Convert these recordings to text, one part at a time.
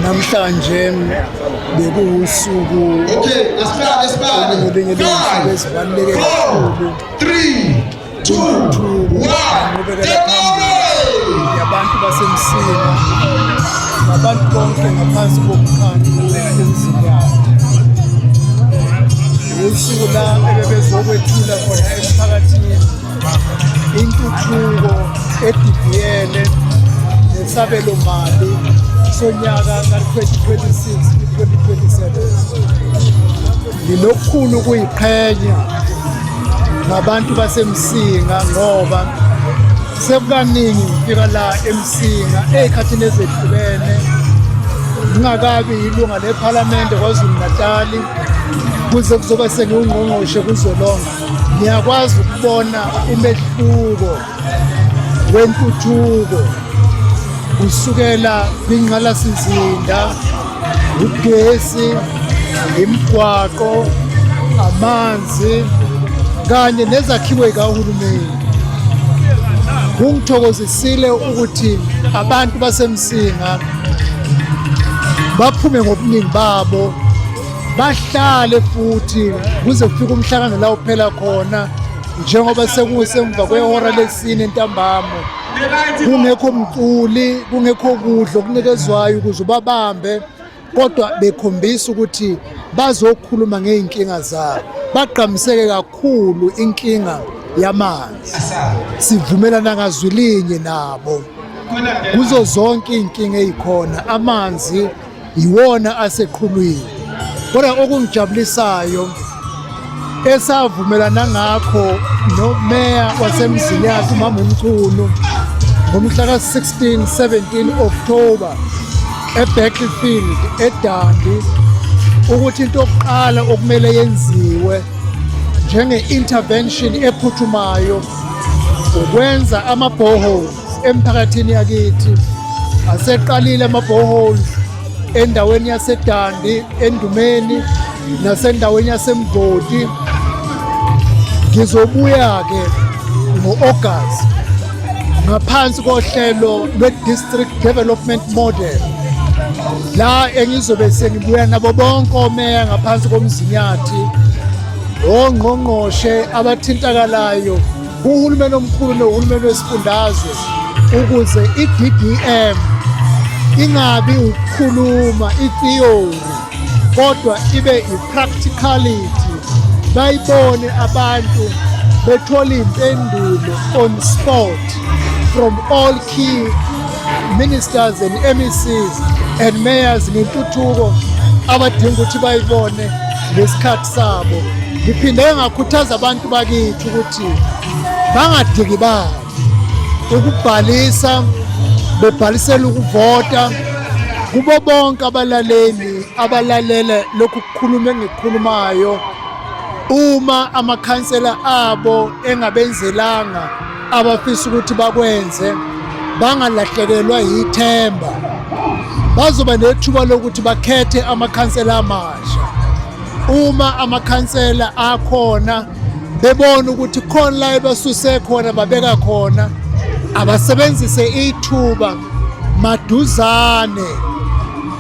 Namhlanje bekuwusuku olunye lwezinsuku ezibaluleke kakhulu intuthuko nengqubekela phambili yabantu baseMsinga nabantu bonke ngaphansi komkhandlu emzini yabo. Usuku la ebebezokwethula khona emphakathini intuthuko edidiyele nesabelo mali sonyaka ka-2026-2027. Ngilokukhulu kuyiqhenya ngabantu baseMsinga ngoba sekukaningi ngifika la eMsinga ey'khathini ezehlukene ngingakabi yilunga lephalamende KwaZulu Natali kuze kuzoba sengiwungqongqoshe kuzwelonke. Ngiyakwazi ukubona umehluko wentuthuko kusukela kwingqalasizinda, ugesi, imigwaqo, amanzi kanye nezakhiwo zikahulumeni. Kungithokozisile ukuthi abantu baseMsinga baphume ngobuningi babo bahlale futhi kuze kufike umhlangano la uphela khona, njengoba sekusemva kwehora lesine ntambama. Kungekho mculi, kungekho kudla okunikezwayo ukuze babambe, kodwa bekhombisa ukuthi bazokhuluma ngey'nkinga zabo. Bagqamiseke kakhulu inkinga yamanzi. Sivumelana ngazwilinye nabo kuzo zonke iy'nkinga ey'khona. Amanzi yiwona aseqhulwini, kodwa okungijabulisayo esavumelana ngakho nomeya wasemzini yakhe uMama uMchunu ngomhla ka-16-17 October eBattlefield eDandi, ukuthi into yokuqala okumele yenziwe njenge-intervention ephuthumayo ukwenza ama-boreholes emphakathini yakithi. Aseqalile ama-boreholes endaweni yaseDandi, eNdumeni nasendaweni yaseMgodi. Ngizobuya-ke ngo-August ngaphansi kohlelo lwe-District Development Model, la engizobe sengibuya nabo bonke omeya ngaphansi komzinyathi, ongqongqoshe abathintakalayo, uhulumeni omkhulu nohulumeni wesifundazwe, ukuze i-DDM ingabi ukukhuluma i-theory kodwa ibe i-practicality. Bayibone abantu bethola impendulo on spot from all key ministers and MECs and mayors ngentuthuko abadinga ukuthi bayibone ngesikhathi sabo. Ngiphinde ngakhuthaza abantu bakithi ukuthi bangadikibali ukubhalisa, bebhalisela ukuvota. Kubo bonke abalaleli abalalela lokhu kukhuluma engikukhulumayo, uma amakhansela abo engabenzelanga abafisa ukuthi bakwenze, bangalahlekelwa yithemba. Bazoba nethuba lokuthi bakhethe amakhansela amasha. Uma amakhansela akhona bebona ukuthi khona la ebasuse khona babeka khona, abasebenzise ithuba maduzane.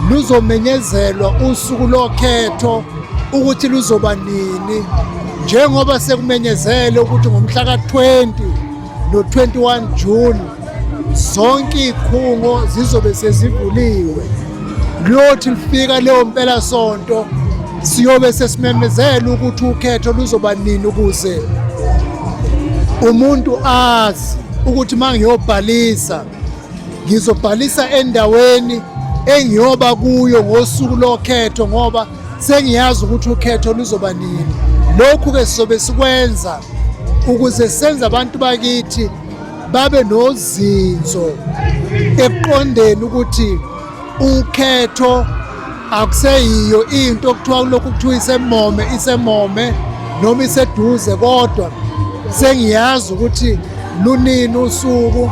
Luzomenyezelwa usuku lokhetho ukuthi luzoba nini, njengoba sekumenyezele ukuthi ngomhla ka-20 no-21 June zonke iy'khungo zizobe sezivuliwe. Kuyothi lifika leyo mpela sonto siyobe sesimemezela ukuthi ukhetho luzoba nini, ukuze umuntu azi ukuthi uma ngiyobhalisa ngizobhalisa endaweni engiyoba kuyo ngosuku lokhetho, ngoba sengiyazi ukuthi ukhetho luzoba nini. Lokhu-ke sizobe sikwenza ukuze senze abantu bakithi babe nozinzo ekuqondeni ukuthi ukhetho akuseyiyo into okuthiwa kulokhu kuthiwa isemome noma iseduze, kodwa sengiyazi ukuthi lunini usuku,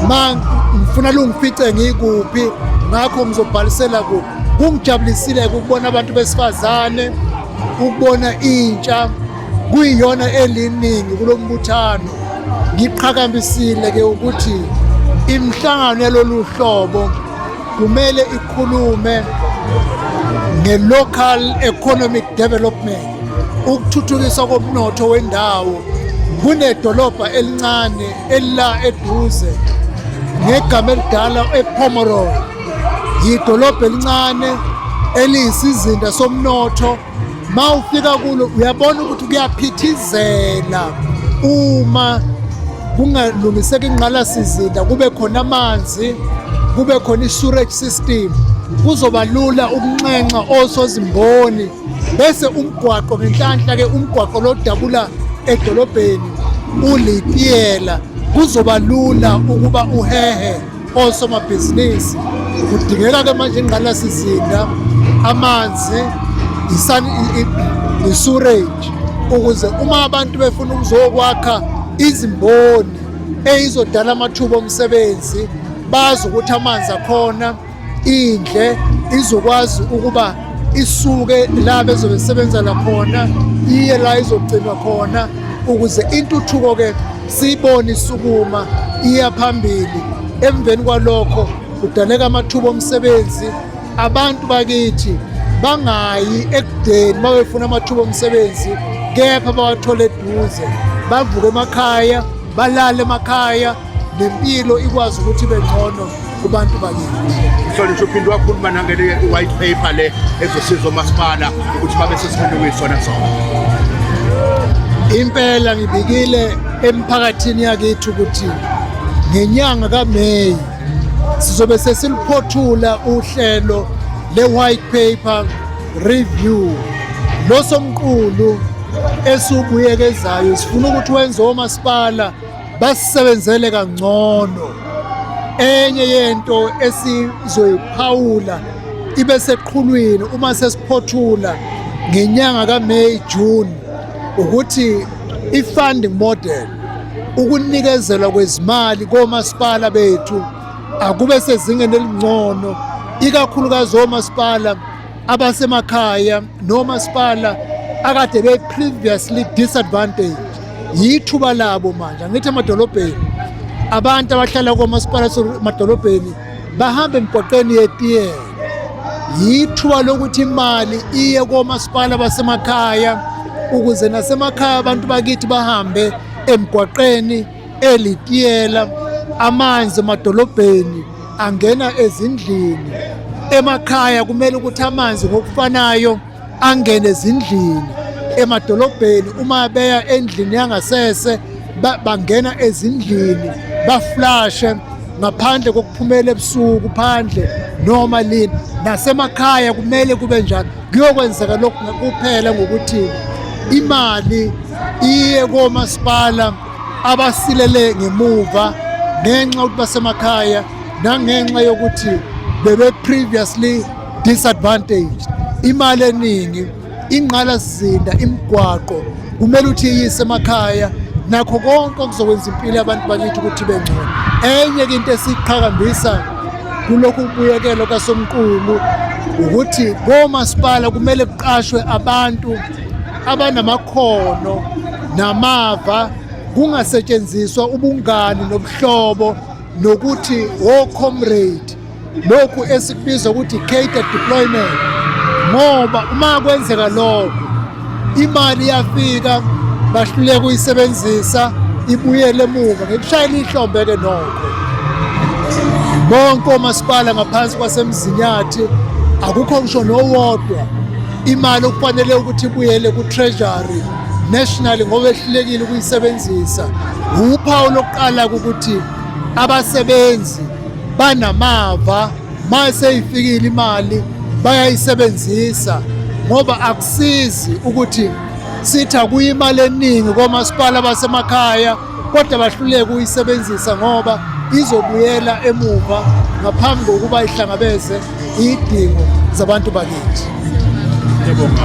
ma ngifuna lungifice ngikuphi, ngakho ngizobhalisela kuphi. Kungijabulisile ukubona abantu besifazane, ukubona intsha kuyiyona eliningi kulo mbuthano. Ngiqhakambisile ke ukuthi imihlangano yalolu hlobo kumele ikhulume nge-local economic development, ukuthuthukiswa komnotho wendawo. Kunedolobha elincane elila eduze ngegama elidala ePomeroy, yidolobha elincane eliyisizinda somnotho. Ma ufika kulo uyabona ukuthi kuyaphithizela uma kungalungiseka ingqalasizinda, kube khona amanzi, kube khona i-sewerage system, kuzoba lula ukunxenxa osozimboni. Bese umgwaqo ngenhlanhla-ke umgwaqo lodabula edolobheni uLitiyela, kuzoba lula ukuba uhehe osomabhizinisi. Kudingeka-ke manje ingqalasizinda, amanzi, i-sewerage, ukuze uma abantu befuna ukuzokwakha izimboni eyizodala amathuba omsebenzi, bazi ukuthi amanzi akhona, indle izokwazi ukuba isuke la bezobe sebenzela khona iye la izogcinwa khona, ukuze intuthuko-ke siyibone isukuma iya phambili. Emveni kwalokho kudaleka amathuba omsebenzi, abantu bakithi bangayi ekudeni bafuna amathuba omsebenzi, kepha bawathole eduze, bavuke emakhaya, balale emakhaya, nempilo ikwazi ukuthi ibe ngcono kubantu bakithi. Mhlonishwa, uphinde wakhuluma nangale white paper le ezosiza omasipala ukuthi babe sesikhundleni kuyisona sona. Impela ngibikile emphakathini yakithi ukuthi ngenyanga kaMeyi sizobe sesiliphothula uhlelo le-white paper review losomqulu esubuyekezayo. Sifuna ukuthi wenze omasipala basisebenzele kangcono. Enye yento esizoyiphawula ibe seqhulwini uma sesiphothula ngenyanga kaMeyi June ukuthi i-funding model, ukunikezelwa kwezimali komasipala bethu akube sezingeni elingcono, ikakhulukazi omasipala abasemakhaya nomasipala akade be-previously disadvantaged. Yithuba labo manje, angithi emadolobheni abantu abahlala komasipala emadolobheni bahamba emgwaqeni yetiyela. Yithuba lokuthi imali iye komasipala basemakhaya, ukuze nasemakhaya abantu bakithi bahambe emgwaqeni elitiyela. Amanzi emadolobheni angena ezindlini, emakhaya kumele ukuthi amanzi ngokufanayo angene ezindlini. Emadolobheni uma beya endlini yangasese bangena ezindlini baflashe ngaphandle kokuphumela ebusuku phandle noma lini. Nasemakhaya kumele kube njalo. Kuyokwenzeka lokhu kuphela ngokuthi imali iye komasipala abasilele ngemuva ngenxa yokuthi basemakhaya nangenxa yokuthi bebe previously disadvantaged. Imali eningi, ingqalasizinda, imigwaqo kumele ukuthi iyise emakhaya, nakho konke okuzokwenza impilo yabantu bakithi ukuthi ibe ngcono. Enye into esiqhakambisa kulokhu kubuyekelo kasomqulu ukuthi komasipala kumele kuqashwe abantu abanamakhono namava, kungasetshenziswa ubungani nobuhlobo nokuthi comrade, lokhu esikubiza ukuthi catered deployment. Ngoba uma kwenzeka lokho imali iyafika bahluleke ukuyisebenzisa ibuyele emuva ngekushayela ihlombe-ke nokho. Bonke omasipala ngaphansi kwasemzinyathi akukho ngisho nowodwa imali okufanele ukuthi ibuyele ku-treasury national ngoba ehlulekile ukuyisebenzisa. Uphawu lokuqala ukuthi abasebenzi banamava, mase ifikile imali bayayisebenzisa, ngoba akusizi ukuthi sithi akuyimali eningi komasipala basemakhaya kodwa bahluleke ukuyisebenzisa ngoba izobuyela emuva ngaphambi kokuba ihlangabeze idingo zabantu bakithi. Ngiyabonga.